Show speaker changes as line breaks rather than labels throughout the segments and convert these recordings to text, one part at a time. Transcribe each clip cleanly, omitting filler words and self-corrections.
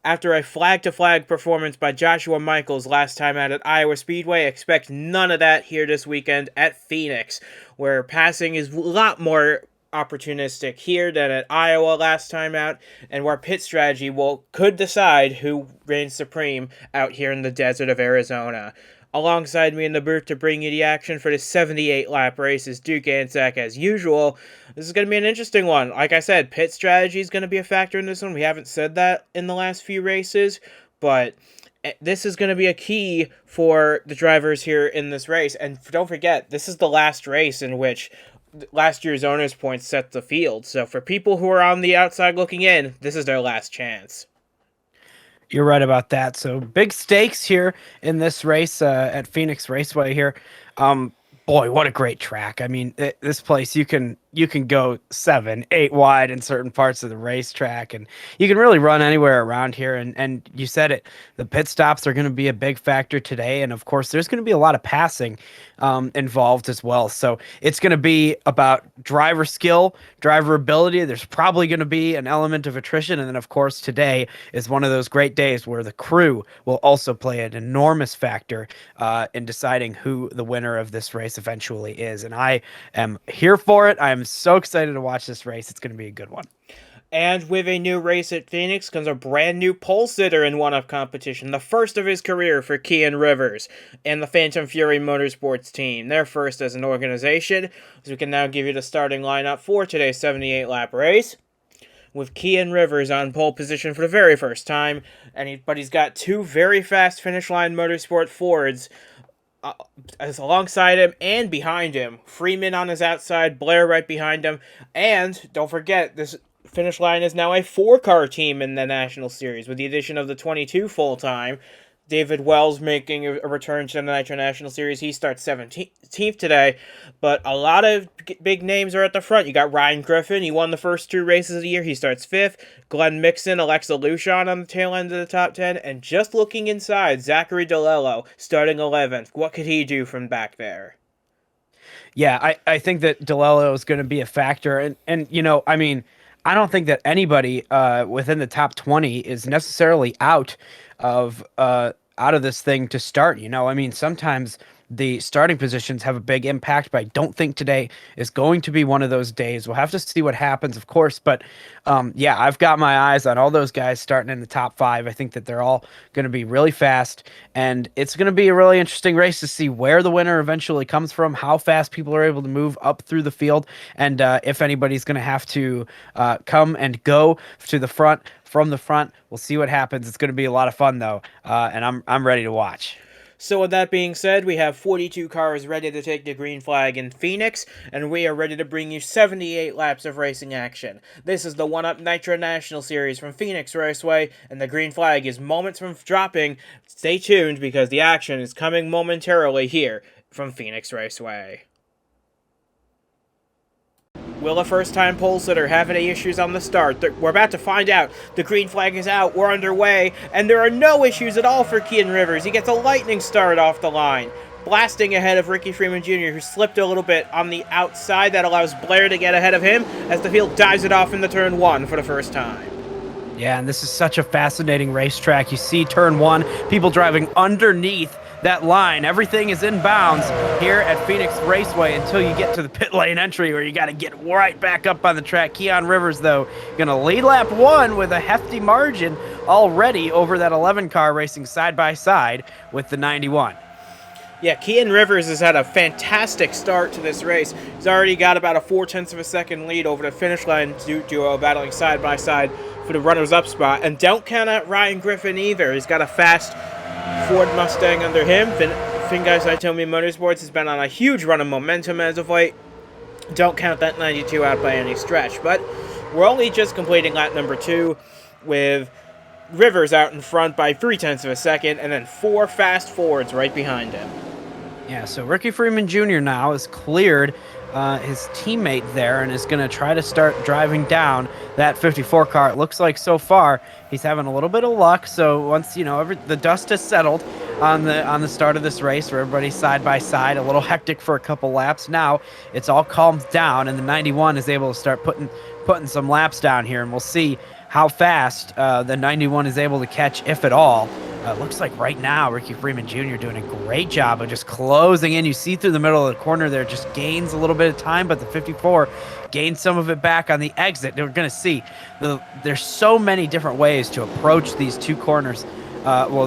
After a flag-to-flag performance by Joshua Michaels last time out at Iowa Speedway, expect none of that here this weekend at Phoenix, where passing is a lot more opportunistic here than at Iowa last time out, and where pit strategy could decide who reigns supreme out here in the desert of Arizona. Alongside me in the booth to bring you the action for the 78-lap race is Duke Anzac as usual. This is going to be an interesting one. Like I said, pit strategy is going to be a factor in this one. We haven't said that in the last few races, but this is going to be a key for the drivers here in this race. And don't forget, this is the last race in which last year's owners' points set the field. So for people who are on the outside looking in, this is their last chance.
You're right about that. So big stakes here in this race at Phoenix Raceway here. Boy, what a great track. I mean, this place, you can go 7, 8 wide in certain parts of the racetrack, and you can really run anywhere around here. And you said it, the pit stops are going to be a big factor today. And of course, there's going to be a lot of passing involved as well. So it's going to be about driver skill, driver ability. There's probably going to be an element of attrition. And then, of course, today is one of those great days where the crew will also play an enormous factor in deciding who the winner of this race eventually is. And I am here for it. I am so excited to watch this race. It's going to be a good one.
And with a new race at Phoenix comes a brand new pole sitter in one-up competition, the first of his career for Cian Rivers and the Phantom Fury Motorsports team. They're first as an organization, so we can now give you the starting lineup for today's 78-lap race. With Cian Rivers on pole position for the very first time, but he's got two very fast finish line motorsport Fords alongside him and behind him. Freeman on his outside, Blair right behind him, and don't forget, this finish line is now a 4-car team in the National Series, with the addition of the 22 full-time. David Wells making a return to the Nitro National Series. He starts 17th today, but a lot of big names are at the front. You got Ryan Griffin. He won the first 2 races of the year. He starts 5th. Glenn Mixon, Alexa Lucian on the tail end of the top 10. And just looking inside, Zachary DeLello starting 11th. What could he do from back there?
Yeah, I think that DeLello is going to be a factor. And you know, I mean, I don't think that anybody within the top 20 is necessarily out of this thing to start. You know, I mean, sometimes the starting positions have a big impact, but I don't think today is going to be one of those days. We'll have to see what happens, of course. But yeah, I've got my eyes on all those guys starting in the top 5. I think that they're all going to be really fast, and it's going to be a really interesting race to see where the winner eventually comes from, how fast people are able to move up through the field, and if anybody's going to have to come and go to the front from the front. We'll see what happens. It's going to be a lot of fun, though, and I'm ready to watch.
So with that being said, we have 42 cars ready to take the green flag in Phoenix, and we are ready to bring you 78 laps of racing action. This is the 1-Up Nitro National Series from Phoenix Raceway, and the green flag is moments from dropping. Stay tuned because the action is coming momentarily here from Phoenix Raceway. Will a first-time pole sitter have any issues on the start? We're about to find out. The green flag is out, we're underway, and there are no issues at all for Cian Rivers. He gets a lightning start off the line, blasting ahead of Ricky Freeman Jr., who slipped a little bit on the outside. That allows Blair to get ahead of him as the field dives it off into turn 1 for the first time.
Yeah, and this is such a fascinating racetrack. You see turn 1, people driving underneath that line. Everything is in bounds here at Phoenix Raceway until you get to the pit lane entry where you got to get right back up on the track. Cian Rivers, though, going to lead lap 1 with a hefty margin already over that 11 car racing side by side with the 91.
Yeah, Cian Rivers has had a fantastic start to this race. He's already got about a 0.4 of a second lead over the finish line duo battling side by side for the runners-up spot. And don't count out Ryan Griffin either. He's got a fast Ford Mustang under him. Finguy Saitomi Motorsports has been on a huge run of momentum as of late. Don't count that 92 out by any stretch. But we're only just completing lap number 2 with Rivers out in front by 0.3 of a second and then 4 fast Fords right behind him.
Yeah, so Ricky Freeman Jr. now has cleared his teammate there and is going to try to start driving down that 54 car. It looks like so far he's having a little bit of luck. So once, you know, the dust has settled on the start of this race where everybody's side by side, a little hectic for a couple laps. Now it's all calmed down and the 91 is able to start putting some laps down here, and we'll see how fast the 91 is able to catch, if at all. Looks like right now Ricky Freeman Jr. doing a great job of just closing in. You see through the middle of the corner there, just gains a little bit of time, but the 54 gains some of it back on the exit. We're going to see there's so many different ways to approach these two corners.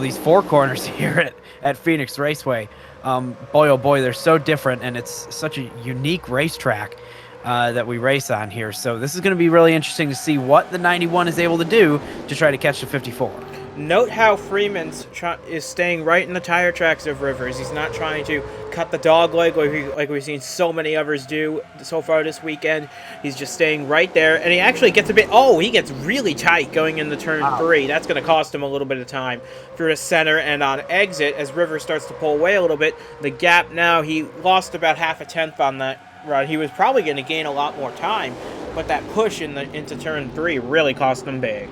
These four corners here at Phoenix Raceway. Boy, oh boy, they're so different, and it's such a unique racetrack that we race on here. So this is going to be really interesting to see what the 91 is able to do to try to catch the 54.
Note how Freeman's is staying right in the tire tracks of Rivers. He's not trying to cut the dog leg like we've seen so many others do so far this weekend. He's just staying right there, and he actually gets he gets really tight going into turn 3. That's going to cost him a little bit of time through the center and on exit as Rivers starts to pull away a little bit. The gap now, he lost about half a tenth on that run. He was probably going to gain a lot more time, but that push into turn 3 really cost him big.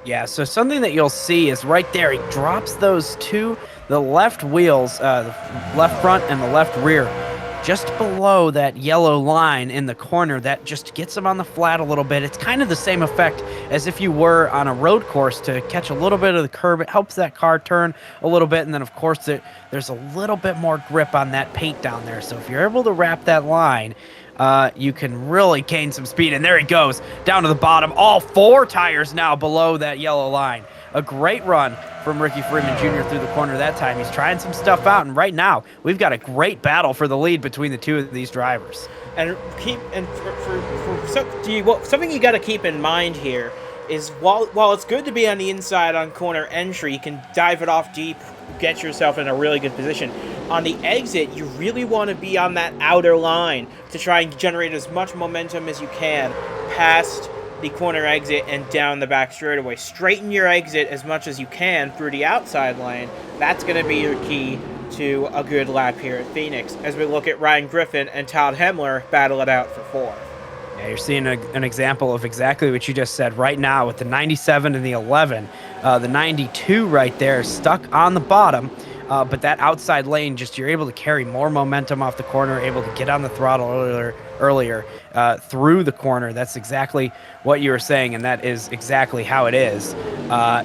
Yeah, so something that you'll see is right there, he drops those two, the left wheels, the left front and the left rear, just below that yellow line in the corner. That just gets him on the flat a little bit. It's kind of the same effect as if you were on a road course to catch a little bit of the curb. It helps that car turn a little bit, and then, of course, there's a little bit more grip on that paint down there. So if you're able to wrap that line, you can really gain some speed. And there he goes, down to the bottom. All four tires now below that yellow line. A great run from Ricky Freeman Jr. through the corner that time. He's trying some stuff out, and right now we've got a great battle for the lead between the two of these drivers.
And something you got to keep in mind here is while it's good to be on the inside on corner entry, you can dive it off deep, get yourself in a really good position. On the exit, you really want to be on that outer line to try and generate as much momentum as you can past the corner exit and down the back straightaway. Straighten your exit as much as you can through the outside lane. That's going to be your key to a good lap here at Phoenix as we look at Ryan Griffin and Todd Hemler battle it out for fourth.
Yeah, you're seeing an example of exactly what you just said right now with the 97 and the 11. The 92 right there is stuck on the bottom, but that outside lane, just you're able to carry more momentum off the corner, able to get on the throttle earlier through the corner. That's exactly what you were saying, and that is exactly how it is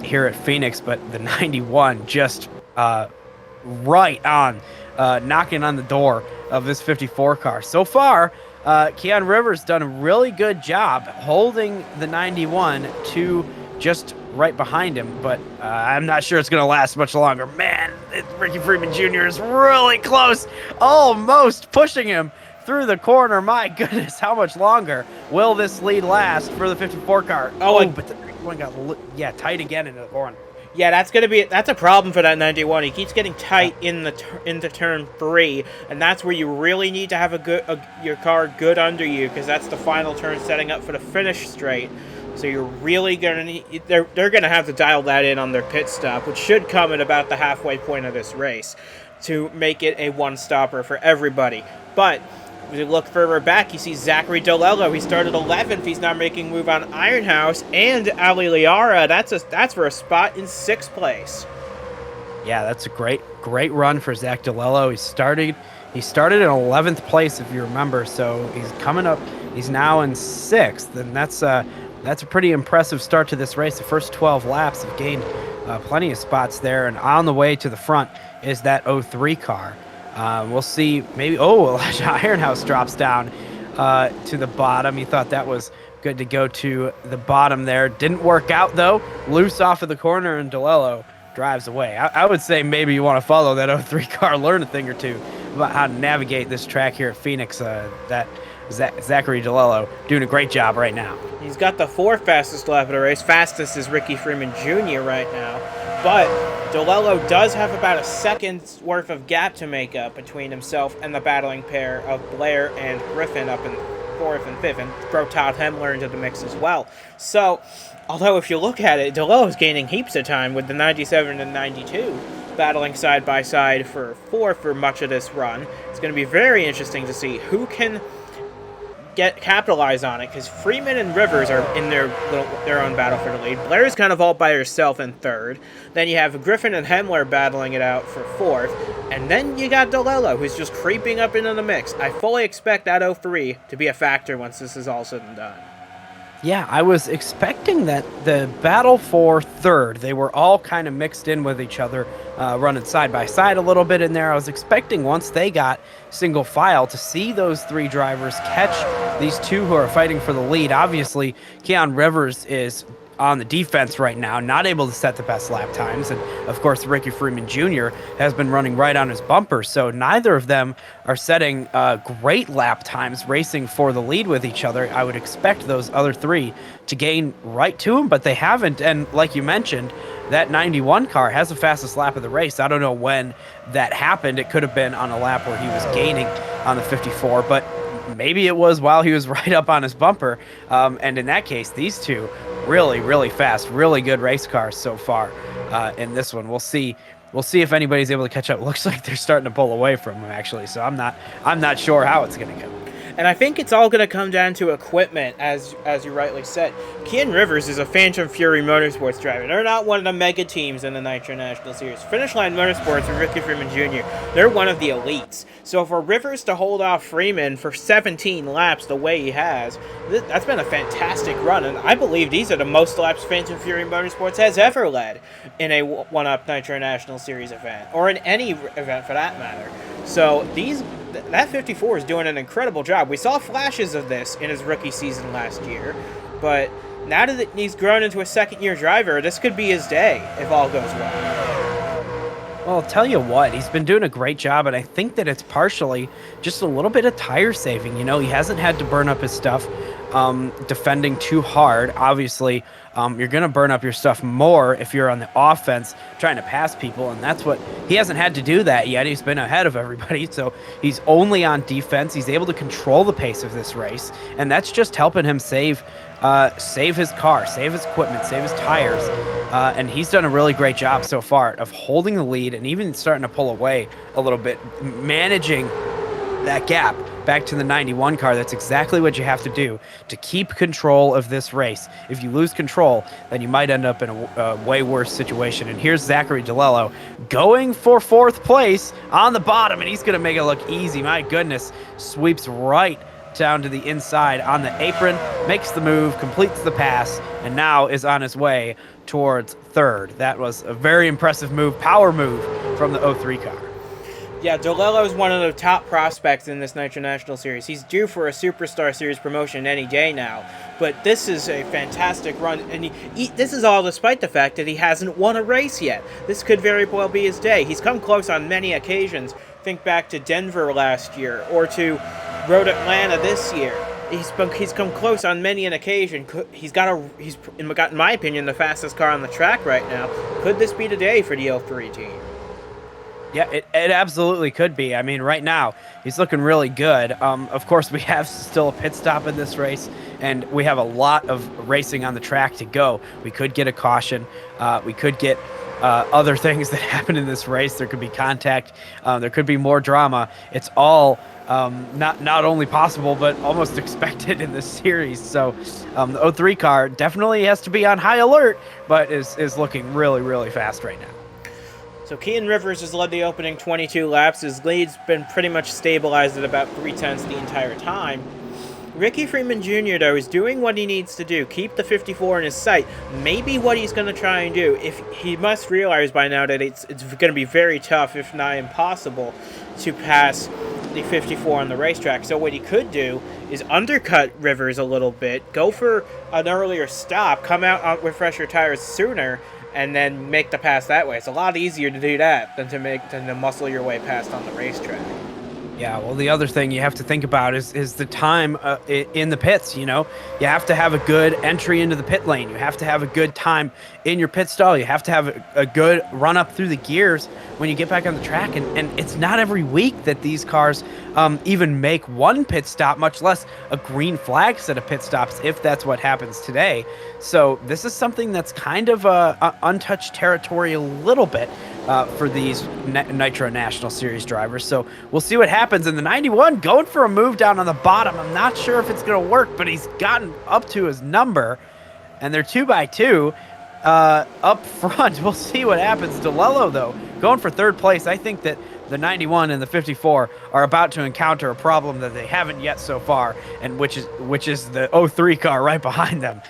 here at Phoenix. But the 91 just right on, knocking on the door of this 54 car. So far, Cian Rivers done a really good job holding the 91 to just right behind him, but I'm not sure it's going to last much longer. Man, Ricky Freeman Jr. is really close, almost pushing him through the corner. My goodness, how much longer will this lead last for the 54 car? But the 91 got tight again into the corner.
Yeah, that's a problem for that 91. He keeps getting tight into turn 3, and that's where you really need to have your car good under you, because that's the final turn setting up for the finish straight. So you're really gonna need they're gonna have to dial that in on their pit stop, which should come at about the halfway point of this race, to make it a one-stopper for everybody. But if you look further back, you see Zachary DeLello. He started 11th. He's now making a move on Ironhouse and Ali Liara. That's for a spot in 6th place.
Yeah, that's a great run for Zach DeLello. He started in 11th place, if you remember. So he's coming up. He's now in 6th, and that's a pretty impressive start to this race. The first 12 laps have gained plenty of spots there, and on the way to the front is that 03 car. We'll see. Maybe Elijah Ironhouse drops down to the bottom. He thought that was good to go to the bottom there. Didn't work out, though. Loose off of the corner, and DeLello drives away. I would say maybe you want to follow that 03 car, learn a thing or two about how to navigate this track here at Phoenix. That Zachary DeLello doing a great job right now.
He's got the 4th fastest lap of the race. Fastest is Ricky Freeman Jr. right now. But DeLello does have about a second's worth of gap to make up between himself and the battling pair of Blair and Griffin up in 4th and 5th, and throw Todd Hemler into the mix as well. So, although if you look at it, DeLello's gaining heaps of time with the 97 and 92 battling side by side for 4th for much of this run. It's going to be very interesting to see who can capitalize on it, because Freeman and Rivers are in their own battle for the lead. Blair's kind of all by herself in 3rd. Then you have Griffin and Hemler battling it out for 4th. And then you got DeLello, who's just creeping up into the mix. I fully expect that 03 to be a factor once this is all said and done.
Yeah, I was expecting that the battle for third, they were all kind of mixed in with each other, running side by side a little bit in there. I was expecting once they got single file to see those three drivers catch these two who are fighting for the lead. Obviously, Cian Rivers is on the defense right now, not able to set the best lap times. And of course, Ricky Freeman Jr. has been running right on his bumper. So neither of them are setting great lap times racing for the lead with each other. I would expect those other three to gain right to him, but they haven't. And like you mentioned, that 91 car has the fastest lap of the race. I don't know when that happened. It could have been on a lap where he was gaining on the 54, but maybe it was while he was right up on his bumper. And in that case, these two really, really fast, really good race cars so far in this one. We'll see. We'll see if anybody's able to catch up. It looks like they're starting to pull away from him actually. So I'm not sure how it's going to go.
And I think it's all going to come down to equipment, as you rightly said. Cian Rivers is a Phantom Fury Motorsports driver. They're not one of the mega teams in the Nitro National Series. Finish Line Motorsports and Ricky Freeman Jr., they're one of the elites. So for Rivers to hold off Freeman for 17 laps the way he has, that's been a fantastic run. And I believe these are the most laps Phantom Fury Motorsports has ever led in a one-up Nitro National Series event, or in any event for that matter. So that 54 is doing an incredible job. We saw flashes of this in his rookie season last year, but now that he's grown into a second-year driver, this could be his day if all goes well.
Well, I'll tell you what, he's been doing a great job, and I think that it's partially just a little bit of tire saving. You know, he hasn't had to burn up his stuff defending too hard. Obviously, you're going to burn up your stuff more if you're on the offense trying to pass people, and that's what he hasn't had to do that yet. He's been ahead of everybody, so he's only on defense. He's able to control the pace of this race, and that's just helping him save his car, save his equipment, save his tires. And he's done a really great job so far of holding the lead and even starting to pull away a little bit, managing that gap back to the 91 car. That's exactly what you have to do to keep control of this race. If you lose control, then you might end up in a way worse situation. And here's Zachary DeLello going for fourth place on the bottom, and he's going to make it look easy. My goodness, sweeps right down to the inside on the apron, makes the move, completes the pass, and now is on his way towards third. That was a very impressive move, power move from the 03 car.
Yeah, DeLello is one of the top prospects in this Nitro National Series. He's due for a Superstar Series promotion any day now, but this is a fantastic run, and this is all despite the fact that he hasn't won a race yet. This could very well be his day. He's come close on many occasions. Think back to Denver last year, or to Road Atlanta this year. He's come close on many an occasion. He's got, in my opinion, the fastest car on the track right now. Could this be the day for the 03 team?
Yeah, it absolutely could be. I mean, right now, he's looking really good. Of course, we have still a pit stop in this race, and we have a lot of racing on the track to go. We could get a caution. We could get other things that happen in this race. There could be contact. There could be more drama. It's all not only possible, but almost expected in this series. So the 03 car definitely has to be on high alert, but is looking really, really fast right now.
So Cian Rivers has led the opening 22 laps. His lead's been pretty much stabilized at about 3/10 the entire time. Ricky Freeman Jr., though, is doing what he needs to do. Keep the 54 in his sight. Maybe what he's going to try and do. If he must realize by now that it's going to be very tough, if not impossible, to pass the 54 on the racetrack. So what he could do is undercut Rivers a little bit, go for an earlier stop, come out with fresher tires sooner, and then make the pass that way. It's a lot easier to do that than to muscle your way past on the racetrack.
Yeah, well, the other thing you have to think about is the time in the pits. You know, you have to have a good entry into the pit lane. You have to have a good time in your pit stall. You have to have a good run up through the gears when you get back on the track. And it's not every week that these cars even make one pit stop, much less a green flag set of pit stops, if that's what happens today. So this is something that's kind of untouched territory a little bit for these Nitro National Series drivers. So we'll see what happens. In the 91, going for a move down on the bottom. I'm not sure if it's going to work, but he's gotten up to his number, and they're 2x2 up front. We'll see what happens. DeLello, though, going for third place. I think that the 91 and the 54 are about to encounter a problem that they haven't yet so far, and which is the '03 car right behind them,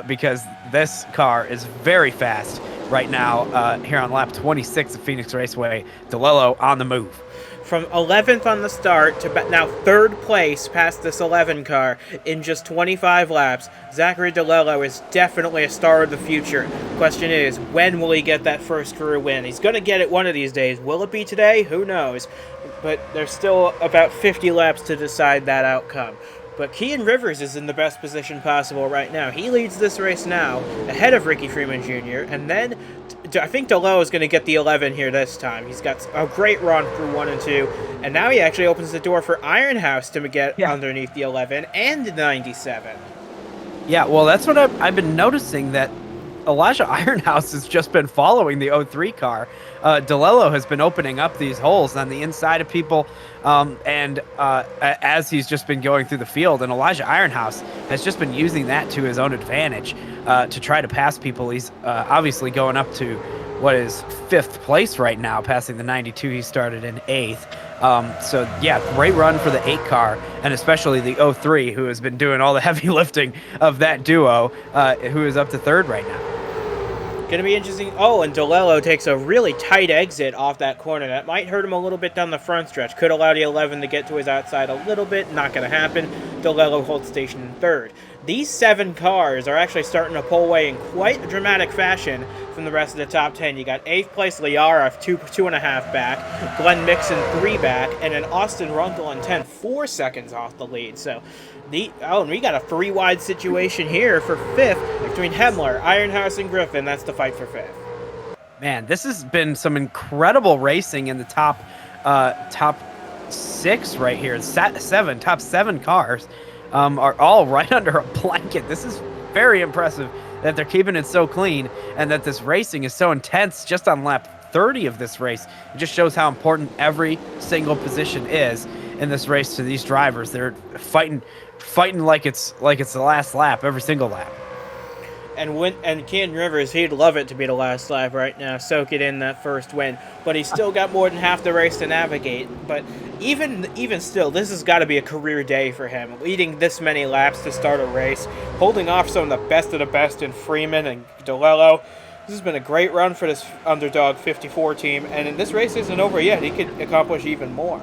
because this car is very fast right now here on lap 26 of Phoenix Raceway. DeLillo on the move.
From 11th on the start to now third place past this 11 car in just 25 laps, Zachary DeLillo is definitely a star of the future. Question is, when will he get that first career win? He's going to get it one of these days. Will it be today? Who knows? But there's still about 50 laps to decide that outcome. But Cian Rivers is in the best position possible right now. He leads this race now, ahead of Ricky Freeman Jr., and then I think DeLillo is going to get the 11 here this time. He's got a great run through 1 and 2, and now he actually opens the door for Ironhouse to get underneath the 11 and 97.
Yeah, well, that's what I've been noticing, that Elijah Ironhouse has just been following the '03 car. DeLillo has been opening up these holes on the inside of people, and as he's just been going through the field, and Elijah Ironhouse has just been using that to his own advantage to try to pass people. He's obviously going up to what is 5th place right now, passing the 92 he started in 8th. So yeah, great run for the 8 car, and especially the '03, who has been doing all the heavy lifting of that duo, who is up to 3rd right now.
Going to be interesting. Oh, and DeLillo takes a really tight exit off that corner. That might hurt him a little bit down the front stretch. Could allow the 11 to get to his outside a little bit. Not going to happen. DeLillo holds station in 3rd. These 7 cars are actually starting to pull away in quite a dramatic fashion from the rest of the top 10. You got 8th place Liara, 2.5 back, Glenn Mixon 3 back, and then Austin Runkle on 10, 4 seconds off the lead. So, and we got a 3-wide situation here for 5th between Hemler, Ironhouse, and Griffin. That's the fight for 5th.
Man, this has been some incredible racing in the top 6 right here. Top 7 cars are all right under a blanket. This is very impressive that they're keeping it so clean, and that this racing is so intense just on lap 30 of this race. It just shows how important every single position is in this race to these drivers. They're fighting like it's the last lap, every single lap.
And Cian Rivers, he'd love it to be the last lap right now, soak it in that first win. But he's still got more than half the race to navigate. But even still, this has got to be a career day for him. Leading this many laps to start a race, holding off some of the best in Freeman and DeLillo. This has been a great run for this underdog 54 team. And this race isn't over yet. He could accomplish even more.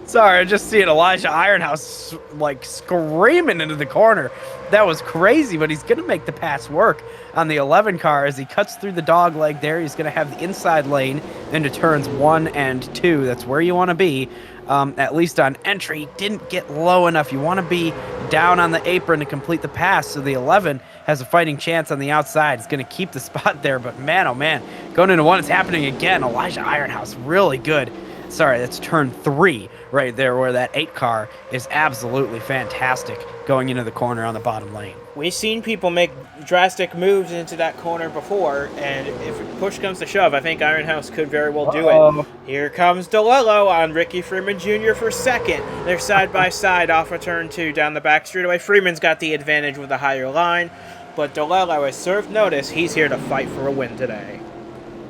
Sorry, I just seeing Elijah Ironhouse like screaming into the corner. That was crazy, but he's going to make the pass work on the 11 car as he cuts through the dog leg there. He's going to have the inside lane into turns 1 and 2. That's where you want to be, at least on entry. Didn't get low enough. You want to be down on the apron to complete the pass, so the 11 has a fighting chance on the outside. It's going to keep the spot there, but man, oh man, going into 1, it's happening again. Elijah Ironhouse, really good. Sorry, that's turn 3 right there, where that 8 car is absolutely fantastic going into the corner on the bottom lane.
We've seen people make drastic moves into that corner before, and if push comes to shove, I think Ironhouse could very well do it. Here comes DeLillo on Ricky Freeman Jr. for 2nd. They're side by side off of turn 2 down the back straightaway. Freeman's got the advantage with a higher line, but DeLillo has served notice. He's here to fight for a win today.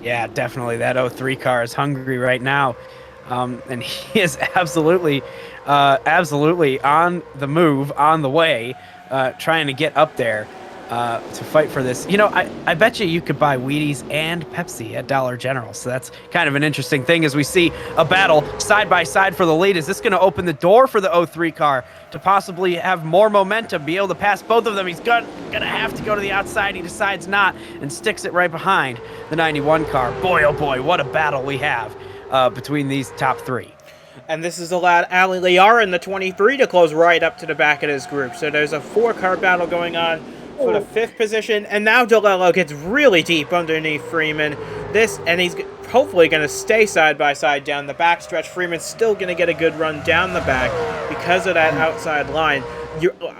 Yeah, definitely. That '03 car is hungry right now. And he is absolutely on the move, on the way, trying to get up there to fight for this. You know, I bet you could buy Wheaties and Pepsi at Dollar General. So that's kind of an interesting thing as we see a battle side by side for the lead. Is this going to open the door for the '03 car to possibly have more momentum, be able to pass both of them? He's going to have to go to the outside. He decides not and sticks it right behind the 91 car. Boy, oh boy, what a battle we have between these top 3.
And this has allowed Ali Liara in the 23 to close right up to the back of his group. So there's a 4-car battle going on for the 5th position. And now DeLillo gets really deep underneath Freeman. And he's hopefully going to stay side by side down the backstretch. Freeman's still going to get a good run down the back because of that outside line.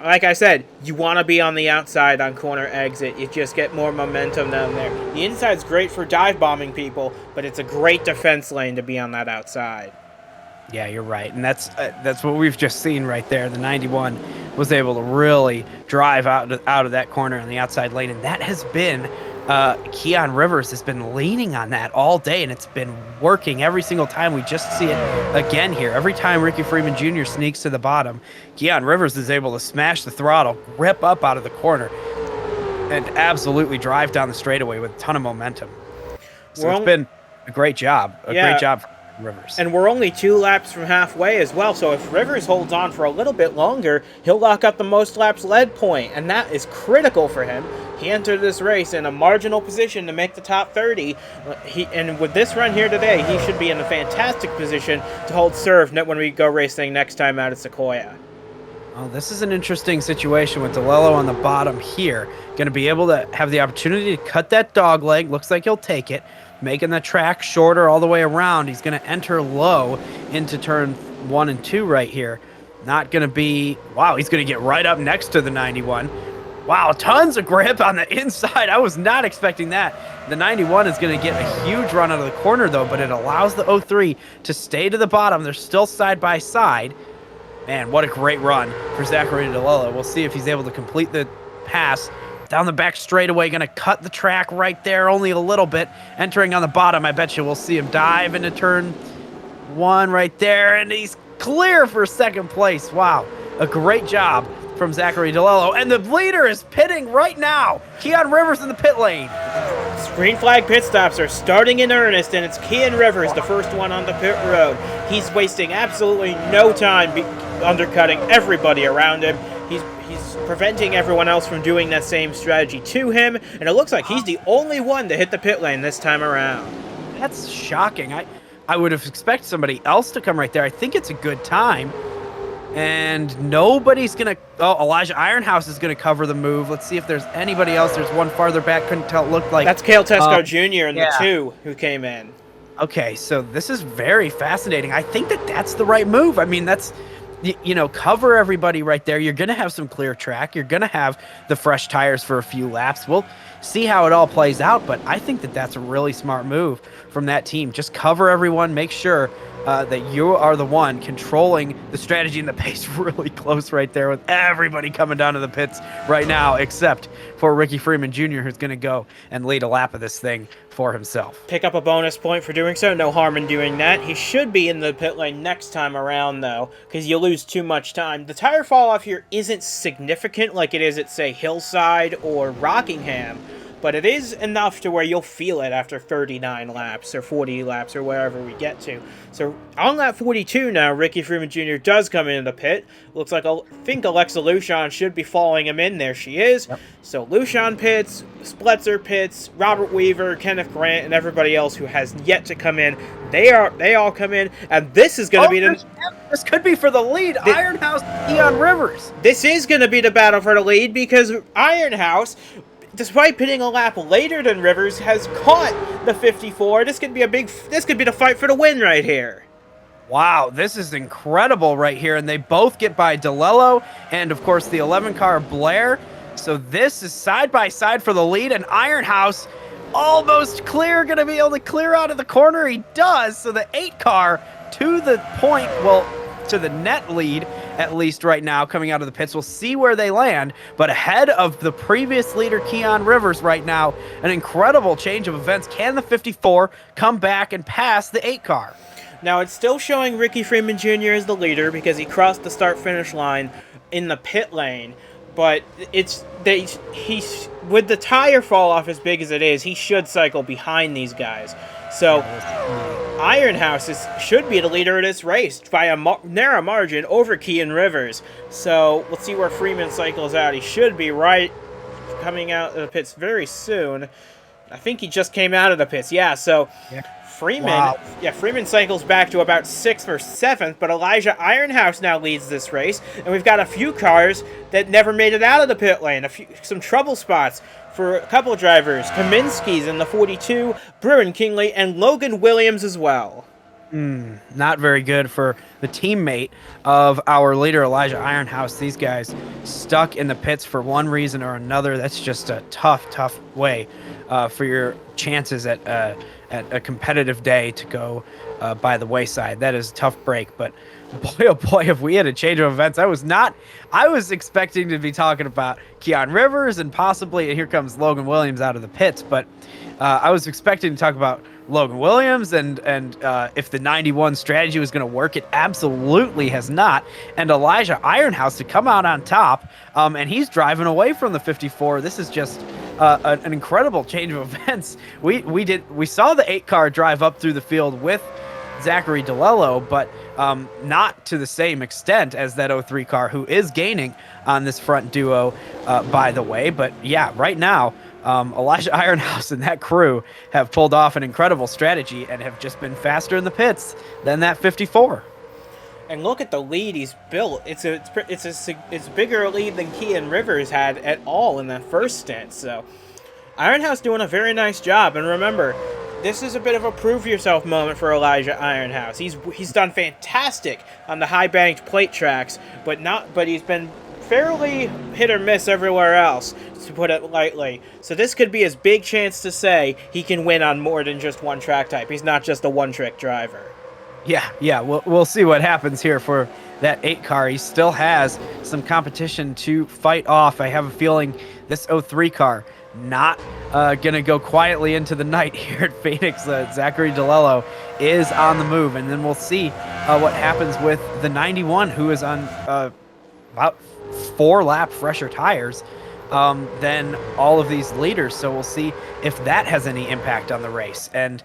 Like I said, you want to be on the outside on corner exit. You just get more momentum down there. The inside's great for dive bombing people, but it's a great defense lane to be on that outside.
Yeah, you're right, and that's what we've just seen right there. The 91 was able to really drive out of that corner on the outside lane, and that has been Cian Rivers has been leaning on that all day, and it's been working every single time. We just see it again here. Every time Ricky Freeman Jr. sneaks to the bottom, Cian Rivers is able to smash the throttle, rip up out of the corner, and absolutely drive down the straightaway with a ton of momentum. So it's been a great job. Great job for Rivers.
And we're only 2 laps from halfway as well, so if Rivers holds on for a little bit longer, he'll lock up the most laps led point, and that is critical for him. He entered this race in a marginal position to make the top 30, and with this run here today, he should be in a fantastic position to hold serve when we go racing next time out at Sequoia.
Well, this is an interesting situation with DeLello on the bottom here. Going to be able to have the opportunity to cut that dog leg. Looks like he'll take it, making the track shorter all the way around. He's going to enter low into turn 1 and 2 right here. Not going to be... Wow, he's going to get right up next to the 91. Wow, tons of grip on the inside. I was not expecting that. The 91 is going to get a huge run out of the corner, though, but it allows the 03 to stay to the bottom. They're still side by side. Man, what a great run for Zachary DeLello. We'll see if he's able to complete the pass down the back straightaway. Going to cut the track right there, only a little bit. Entering on the bottom, I bet you we'll see him dive into turn 1 right there, and he's clear for second place. Wow, a great job from Zachary DeLello. And the leader is pitting right now. Cian Rivers in the pit lane.
Green flag pit stops are starting in earnest, and it's Cian Rivers, the first one on the pit road. He's wasting absolutely no time undercutting everybody around him. He's preventing everyone else from doing that same strategy to him, and it looks like he's the only one to hit the pit lane this time around.
That's shocking. I would have expected somebody else to come right there. I think it's a good time. And nobody's going to... Oh, Elijah Ironhouse is going to cover the move. Let's see if there's anybody else. There's one farther back. Couldn't tell. It looked like...
That's Cale Tesco Jr. and the 2 who came in.
Okay, so this is very fascinating. I think that's the right move. I mean, that's... You know, cover everybody right there. You're going to have some clear track. You're going to have the fresh tires for a few laps. We'll see how it all plays out, but I think that's a really smart move from that team. Just cover everyone. Make sure that you are the one controlling the strategy and the pace really close right there with everybody coming down to the pits right now, except for Ricky Freeman Jr., who's going to go and lead a lap of this thing for himself.
Pick up a bonus point for doing so. No harm in doing that. He should be in the pit lane next time around, though, because you lose too much time. The tire fall off here isn't significant like it is at, say, Hillside or Rockingham, but it is enough to where you'll feel it after 39 laps or 40 laps or wherever we get to. So on lap 42 now, Ricky Freeman Jr. does come into the pit. Looks like, I think Alexa Lucian should be following him in. There she is. Yep. So Lucian pits, Spletzer pits, Robert Weaver, Kenneth Grant, and everybody else who has yet to come in. They all come in, and this is going to be the...
This could be for the lead. Ironhouse, Cian Rivers.
This is going to be the battle for the lead because Ironhouse, despite pitting a lap later than Rivers, has caught the 54. This could be the fight for the win right here.
Wow, this is incredible right here, and they both get by DeLello and, of course, the 11 car Blair. So this is side by side for the lead, and Ironhouse almost clear, going to be able to clear out of the corner. He does. So the 8 car to the point, well, to the net lead, at least right now, coming out of the pits. We'll see where they land, but ahead of the previous leader, Cian Rivers, right now. An incredible change of events. Can the 54 come back and pass the 8 car?
Now, it's still showing Ricky Freeman Jr. as the leader because he crossed the start-finish line in the pit lane, but he's with the tire fall off as big as it is, he should cycle behind these guys. So Ironhouse should be the leader of this race by a narrow margin over Cian Rivers. So let's see where Freeman cycles out. He should be right coming out of the pits very soon. I think he just came out of the pits. Yeah, so Freeman cycles back to about 6th or 7th, but Elijah Ironhouse now leads this race, and we've got a few cars that never made it out of the pit lane, some trouble spots for a couple drivers. Kaminsky's in the 42, Bruin Kingley, and Logan Williams as well.
Not very good for the teammate of our leader, Elijah Ironhouse. These guys stuck in the pits for one reason or another. That's just a tough way for your chances at a competitive day to go by the wayside. That is a tough break, but boy, oh boy, if we had a change of events. I was expecting to be talking about Cian Rivers and possibly, here comes Logan Williams out of the pits, but I was expecting to talk about Logan Williams and if the 91 strategy was going to work. It absolutely has not. And Elijah Ironhouse to come out on top, and he's driving away from the 54. This is just an incredible change of events. We saw the 8 car drive up through the field with Zachary DeLello, but not to the same extent as that 03 car, who is gaining on this front duo, by the way. But yeah, right now, Elijah Ironhouse and that crew have pulled off an incredible strategy and have just been faster in the pits than that 54.
And look at the lead he's built. It's bigger a lead than Cian Rivers had at all in that first stint. So Ironhouse doing a very nice job. And remember, this is a bit of a prove yourself moment for Elijah Ironhouse. He's done fantastic on the high banked plate tracks, but he's been fairly hit or miss everywhere else, to put it lightly. So this could be his big chance to say he can win on more than just one track type. He's not just a one-trick driver.
Yeah, we'll see what happens here for that 8 car. He still has some competition to fight off. I have a feeling this 03 car not going to go quietly into the night here at Phoenix. Zachary DeLello is on the move, and then we'll see what happens with the 91, who is on about 4 lap fresher tires than all of these leaders. So we'll see if that has any impact on the race. And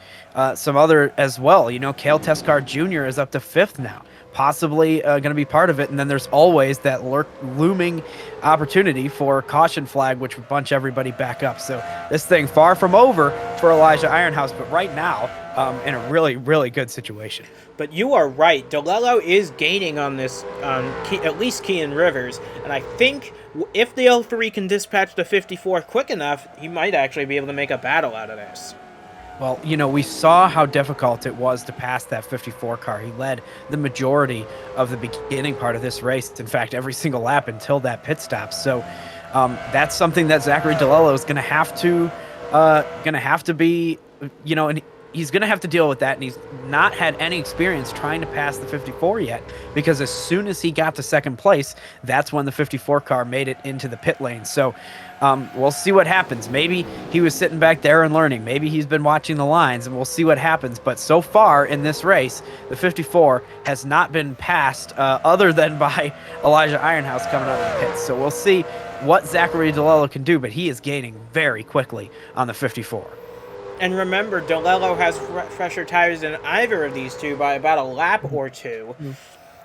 some other as well. You know, Cale Tescar Jr. is up to 5th now, possibly going to be part of it. And then there's always that looming opportunity for caution flag, which would bunch everybody back up. So this thing far from over for Elijah Ironhouse, but right now in a really, really good situation.
But you are right. DeLello is gaining on this, at least Cian Rivers. And I think if the 03 can dispatch the 54 quick enough, he might actually be able to make a battle out of this.
Well, you know, we saw how difficult it was to pass that 54 car. He led the majority of the beginning part of this race. In fact, every single lap until that pit stop. So that's something that Zachary DeLello is going to have to be, you know, and he's going to have to deal with that. And he's not had any experience trying to pass the 54 yet, because as soon as he got to second place, that's when the 54 car made it into the pit lane. So we'll see what happens. Maybe he was sitting back there and learning. Maybe he's been watching the lines, and we'll see what happens. But so far in this race, the 54 has not been passed other than by Elijah Ironhouse coming out of the pits. So we'll see what Zachary DeLello can do, but he is gaining very quickly on the 54.
And remember, DeLello has fresher tires than either of these two by about a lap or two.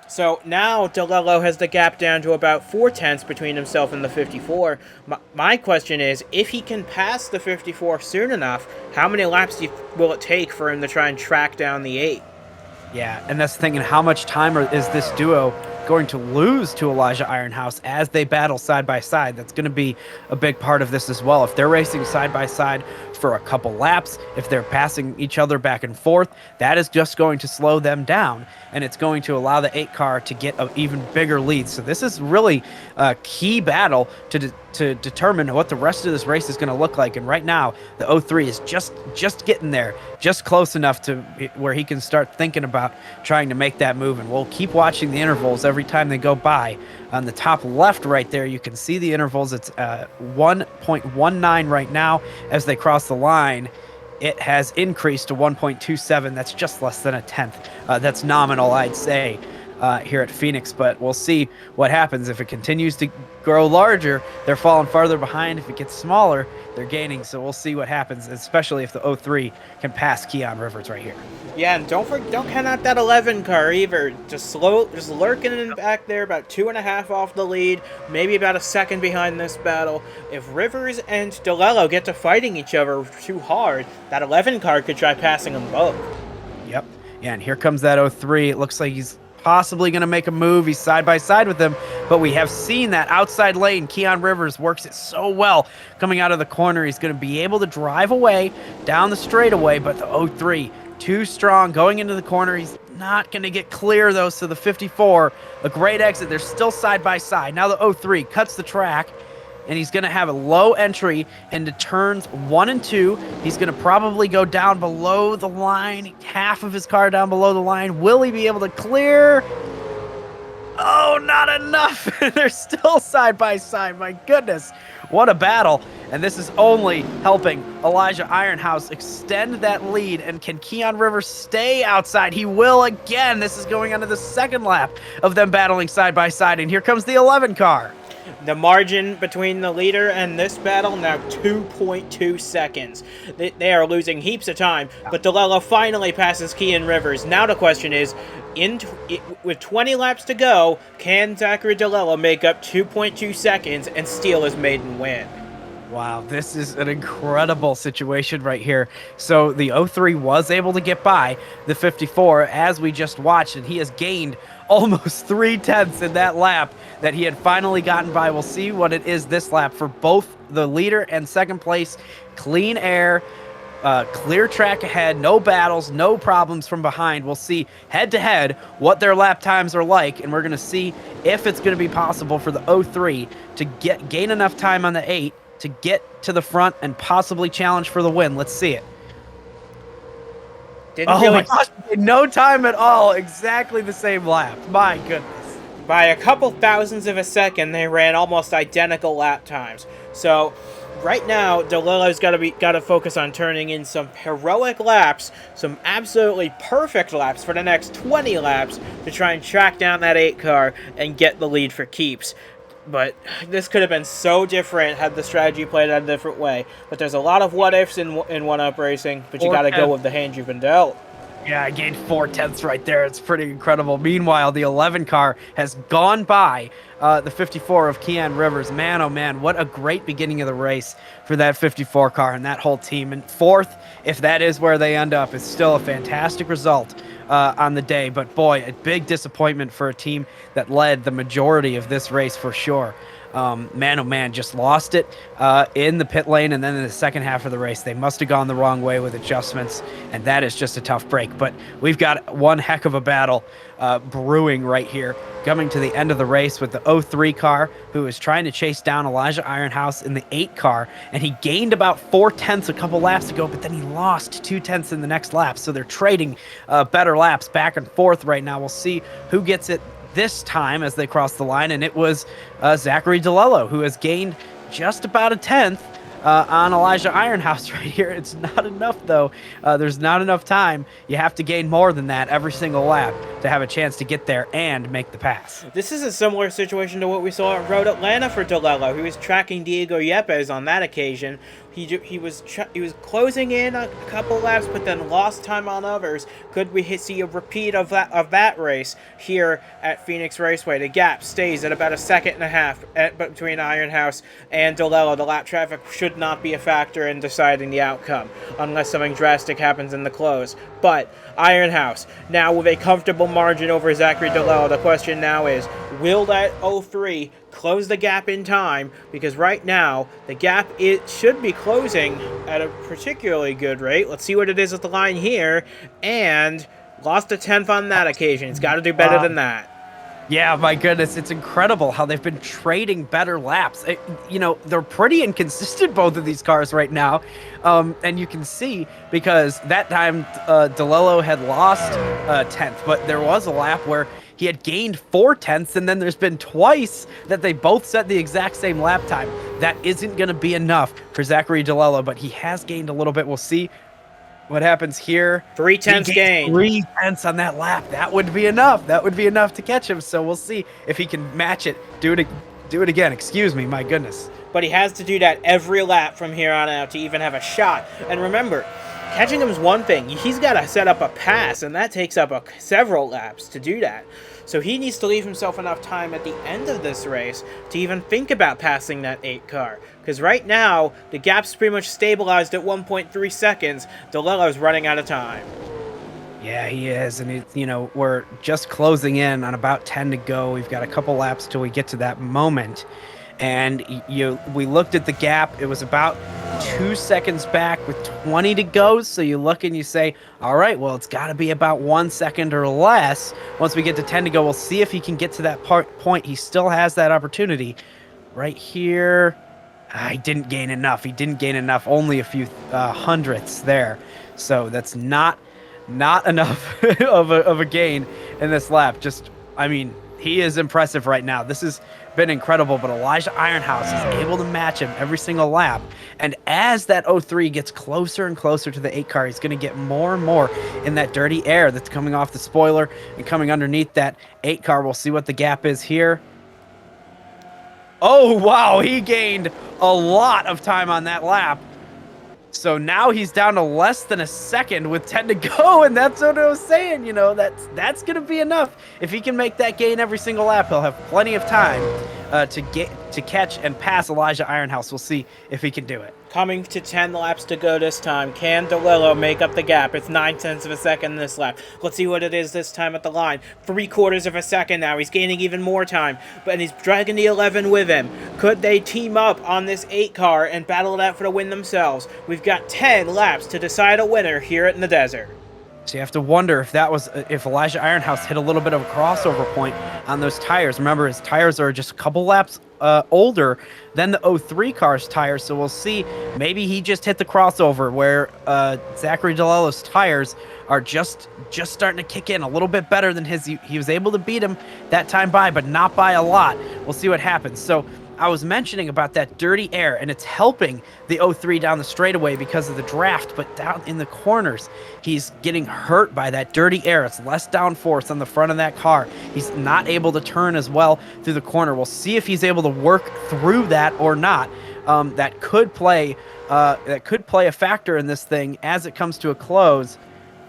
So now DeLello has the gap down to about 4/10 between himself and the 54. My question is, if he can pass the 54 soon enough, how many laps will it take for him to try and track down the 8?
Yeah, and that's the thing, and how much time is this duo going to lose to Elijah Ironhouse as they battle side by side? That's going to be a big part of this as well. If they're racing side by side for a couple laps, if they're passing each other back and forth, that is just going to slow them down, and it's going to allow the 8 car to get an even bigger lead. So this is really a key battle to determine what the rest of this race is going to look like. And right now, the 03 is just getting there, just close enough to where he can start thinking about trying to make that move. And we'll keep watching the intervals every time they go by. On the top left right there, you can see the intervals. It's 1.19 right now. As they cross the line, it has increased to 1.27. That's just less than a tenth. That's nominal, I'd say, here at Phoenix, but we'll see what happens. If it continues to grow larger, they're falling farther behind. If it gets smaller, they're gaining. So we'll see what happens, especially if the 03 can pass Cian Rivers right here.
Yeah, and don't count out that 11 car either. Just lurking in back there, about 2.5 off the lead, maybe about a second behind this battle. If Rivers and DeLello get to fighting each other too hard, that 11 car could try passing them both.
Yep. Yeah, and here comes that 03. It looks like he's possibly going to make a move. He's side by side with them, but we have seen that outside lane. Cian Rivers works it so well coming out of the corner. He's going to be able to drive away down the straightaway, but the 03 too strong going into the corner. He's not going to get clear though. So the 54, a great exit. They're still side by side. Now the 03 cuts the track and he's going to have a low entry into turns 1 and 2. He's going to probably go down below the line, half of his car down below the line. Will he be able to clear? Oh, not enough. They're still side by side. My goodness. What a battle. And this is only helping Elijah Ironhouse extend that lead. And can Cian Rivers stay outside? He will again. This is going on to the second lap of them battling side by side. And here comes the 11 car.
The margin between the leader and this battle now 2.2 seconds. They are losing heaps of time, but DeLello finally passes Cian Rivers. Now the question is, with 20 laps to go, can Zachary DeLello make up 2.2 seconds and steal his maiden win?
Wow, this is an incredible situation right here. So the 03 was able to get by the 54 as we just watched, and he has gained almost 3/10 in that lap that he had finally gotten by. We'll see what it is this lap for both the leader and second place. Clean air, clear track ahead, no battles, no problems from behind. We'll see head-to-head what their lap times are like, and we're going to see if it's going to be possible for the 03 to gain enough time on the 8 to get to the front and possibly challenge for the win. Let's see it. My gosh, no time at all. Exactly the same lap. My goodness.
By a couple thousandths of a second, they ran almost identical lap times. So right now, DeLello's got to focus on turning in some heroic laps, some absolutely perfect laps for the next 20 laps to try and track down that 8 car and get the lead for keeps. But this could have been so different had the strategy played out a different way. But there's a lot of what-ifs in one-up racing, but you got to go with the hand you've been dealt.
Yeah, I gained 4/10 right there. It's pretty incredible. Meanwhile, the 11 car has gone by the 54 of Cian Rivers. Man, oh man, what a great beginning of the race for that 54 car and that whole team. And fourth, if that is where they end up, is still a fantastic result on the day. But boy, a big disappointment for a team that led the majority of this race for sure. Man, oh man, just lost it in the pit lane, and then in the second half of the race, they must have gone the wrong way with adjustments, and that is just a tough break. But we've got one heck of a battle brewing right here, coming to the end of the race with the 03 car, who is trying to chase down Elijah Ironhouse in the 8 car, and he gained about 4/10 a couple laps ago, but then he lost 2/10 in the next lap, so they're trading better laps back and forth right now. We'll see who gets it this time as they cross the line, and it was Zachary DeLello, who has gained just about a 10th on Elijah Ironhouse right here. It's not enough, though. There's not enough time. You have to gain more than that every single lap to have a chance to get there and make the pass.
This is a similar situation to what we saw at Road Atlanta for DeLello. He was tracking Diego Yepes on that occasion. He was closing in a couple laps, but then lost time on others. Could we see a repeat of that race here at Phoenix Raceway? The gap stays at about a second and a half between Ironhouse and DeLello. The lap traffic should not be a factor in deciding the outcome, unless something drastic happens in the close. But Ironhouse, now with a comfortable margin over Zachary DeLello, the question now is, will that 03 close the gap in time? Because right now, the gap should be closing at a particularly good rate. Let's see what it is at the line here. And lost a 10th on that occasion. It's got to do better than that.
Yeah, my goodness, it's incredible how they've been trading better laps. They're pretty inconsistent, both of these cars right now. And you can see, because that time DeLello had lost a 10th, but there was a lap where he had gained 4/10, and then there's been twice that they both set the exact same lap time. That isn't going to be enough for Zachary DeLello, but he has gained a little bit. We'll see what happens here.
3/10 gain.
3/10 on that lap. That would be enough. That would be enough to catch him. So we'll see if he can match it. Do it again. Excuse me. My goodness.
But he has to do that every lap from here on out to even have a shot. And remember, catching him is one thing. He's got to set up a pass, and that takes up several laps to do that. So he needs to leave himself enough time at the end of this race to even think about passing that 8 car. Because right now, the gap's pretty much stabilized at 1.3 seconds. DeLello's running out of time.
Yeah, he is. And, we're just closing in on about 10 to go. We've got a couple laps till we get to that moment. And we looked at the gap. It was about 2 seconds back with 20 to go. So you look and you say, all right, well, it's got to be about 1 second or less. Once we get to 10 to go, we'll see if he can get to that point. He still has that opportunity right here. He didn't gain enough. He didn't gain enough. Only a few hundredths there. So that's not enough of a gain in this lap. Just, I mean, he is impressive right now. This has been incredible, but Elijah Ironhouse is able to match him every single lap. And as that 03 gets closer and closer to the 8 car, he's going to get more and more in that dirty air that's coming off the spoiler and coming underneath that 8 car. We'll see what the gap is here. Oh, wow, he gained a lot of time on that lap. So now he's down to less than a second with 10 to go, and that's what I was saying, you know, that's going to be enough. If he can make that gain every single lap, he'll have plenty of time to catch and pass Elijah Ironhouse. We'll see if he can do it.
Coming to 10 laps to go this time. Can DeLillo make up the gap? It's 9/10 of a second this lap. Let's see what it is this time at the line. 3/4 of a second now. He's gaining even more time, and he's dragging the 11 with him. Could they team up on this 8 car and battle it out for the win themselves? We've got 10 laps to decide a winner here in the desert.
So you have to wonder if Elijah Ironhouse hit a little bit of a crossover point on those tires. Remember, his tires are just a couple laps older than the 03 car's tires. So we'll see. Maybe he just hit the crossover where Zachary DeLillo's tires are just starting to kick in a little bit better than his. He was able to beat him that time by, but not by a lot. We'll see what happens. So I was mentioning about that dirty air, and it's helping the 03 down the straightaway because of the draft, but down in the corners, he's getting hurt by that dirty air. It's less downforce on the front of that car. He's not able to turn as well through the corner. We'll see if he's able to work through that or not. That could play a factor in this thing as it comes to a close.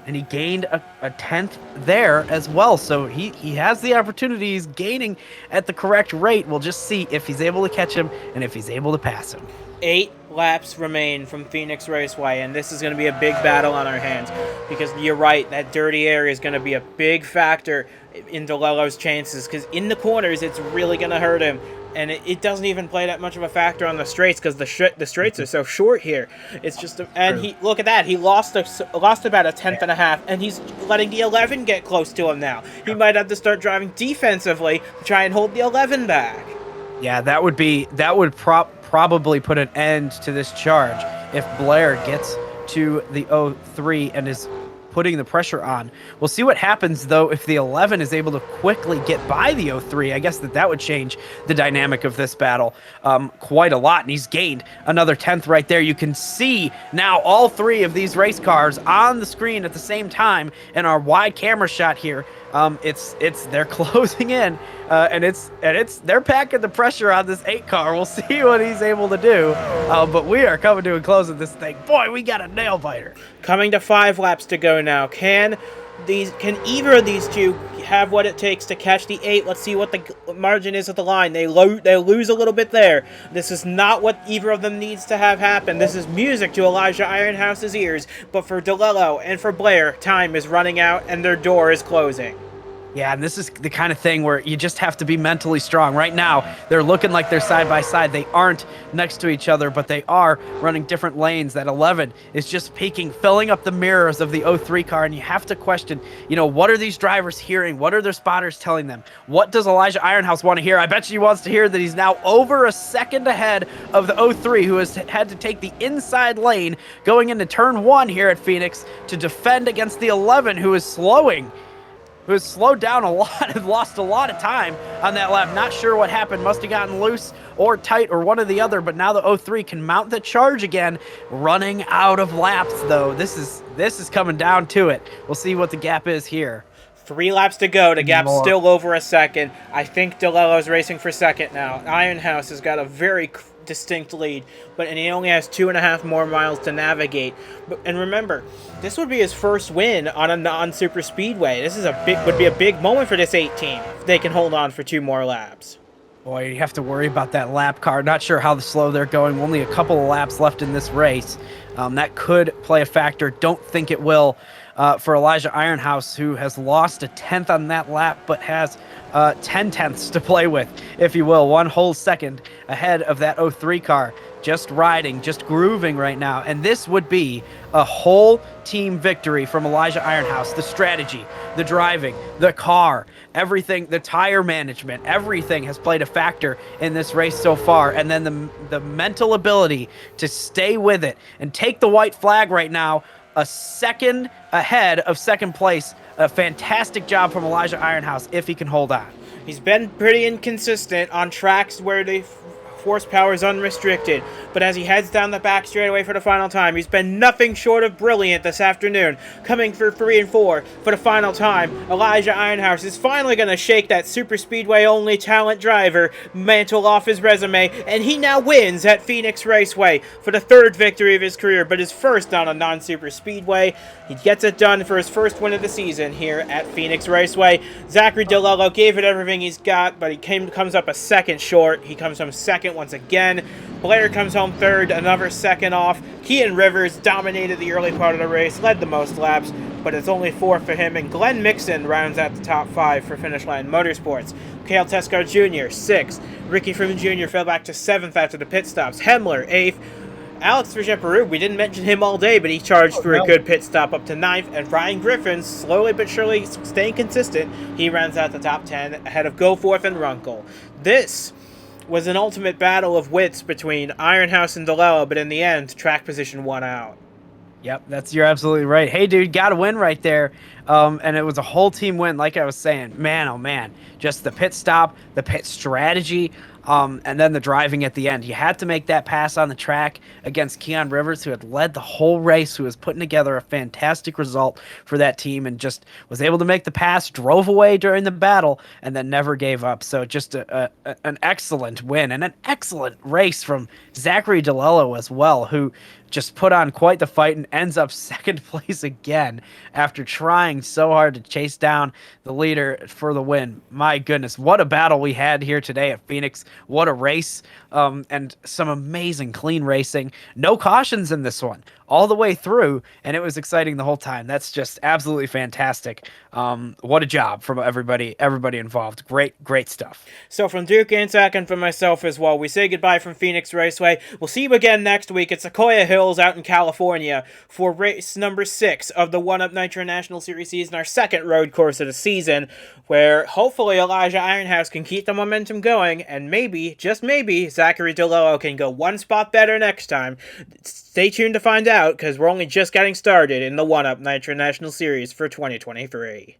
And he gained a tenth there as well. So he has the opportunity. He's gaining at the correct rate. We'll just see if he's able to catch him and if he's able to pass him.
8 laps remain from Phoenix Raceway, and this is going to be a big battle on our hands because you're right, that dirty air is going to be a big factor in DeLillo's chances because in the corners, it's really going to hurt him. And it doesn't even play that much of a factor on the straights because the straights are so short here. It's just he look at that. He lost about a tenth and a half, and he's letting the 11 get close to him now. He might have to start driving defensively to try and hold the 11 back.
Yeah, that would probably put an end to this charge if Blair gets to the 03 and is putting the pressure on. We'll see what happens, though, if the 11 is able to quickly get by the 03. I guess that would change the dynamic of this battle quite a lot, and he's gained another tenth right there. You can see now all 3 of these race cars on the screen at the same time in our wide camera shot here. They're closing in, and they're packing the pressure on this 8 car. We'll see what he's able to do, but we are coming to a close of this thing. Boy, we got a nail biter.
Coming to 5 laps to go now. Can either of these two have what it takes to catch the 8? Let's see what the margin is at the line. They lose a little bit there. This is not what either of them needs to have happen. This is music to Elijah Ironhouse's ears, but for DeLillo and for Blair, time is running out and their door is closing.
Yeah, and this is the kind of thing where you just have to be mentally strong. Right now, they're looking like they're side by side. They aren't next to each other, but they are running different lanes. That 11 is just peeking, filling up the mirrors of the 03 car, and you have to question, what are these drivers hearing? What are their spotters telling them? What does Elijah Ironhouse want to hear? I bet you he wants to hear that he's now over a second ahead of the 03, who has had to take the inside lane going into turn 1 here at Phoenix to defend against the 11, who has slowed down a lot and lost a lot of time on that lap. Not sure what happened. Must have gotten loose or tight or one or the other, but now the 03 can mount the charge again, running out of laps, though. This is coming down to it. We'll see what the gap is here.
3 laps to go. The gap's still over a second. I think DeLillo's racing for second now. Ironhouse has got a very distinct lead, and he only has 2.5 more miles to navigate. And remember, this would be his first win on a non-super speedway. This is would be a big moment for this 8 team if they can hold on for 2 more laps.
Boy, you have to worry about that lap car. Not sure how slow they're going. Only a couple of laps left in this race. That could play a factor. Don't think it will for Elijah Ironhouse, who has lost a tenth on that lap, but has 10 tenths to play with, if you will. 1 whole second ahead of that 03 car. just riding, just grooving right now. And this would be a whole team victory from Elijah Ironhouse. The strategy, the driving, the car, everything, the tire management, everything has played a factor in this race so far. And then the mental ability to stay with it and take the white flag right now, a second ahead of second place. A fantastic job from Elijah Ironhouse if he can hold on.
He's been pretty inconsistent on tracks where the horsepower is unrestricted, but as he heads down the back straightaway for the final time, he's been nothing short of brilliant this afternoon, coming for 3 and 4 for the final time. Elijah Ironhouse is finally going to shake that super speedway only talent driver mantle off his resume, and he now wins at Phoenix Raceway for the 3rd victory of his career, but his first on a non-super speedway. He gets it done for his first win of the season here at Phoenix Raceway. Zachary DeLello gave it everything he's got, but he comes up a second short. He comes home second once again. Blair comes home third, another second off. Cian Rivers dominated the early part of the race, led the most laps, but it's only 4 for him. And Glenn Mixon rounds out the top 5 for Finish Line Motorsports. Cale Tescar Jr., 6th. Ricky Freeman Jr. fell back to 7th after the pit stops. Hemler, 8th. Alex Vergepperu, we didn't mention him all day, but he charged for a good pit stop up to 9th. And Ryan Griffin, slowly but surely staying consistent, he rounds out the top 10 ahead of Goforth and Runkle. This was an ultimate battle of wits between Ironhouse and DeLello, but in the end, track position won out.
Yep, you're absolutely right. Hey, dude, got a win right there. And it was a whole team win, like I was saying. Man, oh man, just the pit stop, the pit strategy, and then the driving at the end. You had to make that pass on the track against Cian Rivers, who had led the whole race, who was putting together a fantastic result for that team and just was able to make the pass, drove away during the battle, and then never gave up. So just an excellent win and an excellent race from Zachary DeLello as well, who just put on quite the fight and ends up second place again after trying so hard to chase down the leader for the win. My goodness, what a battle we had here today at Phoenix. What a race, and some amazing clean racing. No cautions in this one all the way through, and it was exciting the whole time. That's just absolutely fantastic. What a job from everybody involved. Great stuff.
So from Duke and Zach and from myself as well, we say goodbye from Phoenix Raceway. We'll see you again next week at Sequoia Hills out in California for race number 6 of the 1UP Nitro National Series season, our second road course of the season, where hopefully Elijah Ironhouse can keep the momentum going, and maybe, just maybe, Zachary DeLello can go one spot better next time. Stay tuned to find out, because we're only just getting started in the 1UP Nitro National Series for 2023.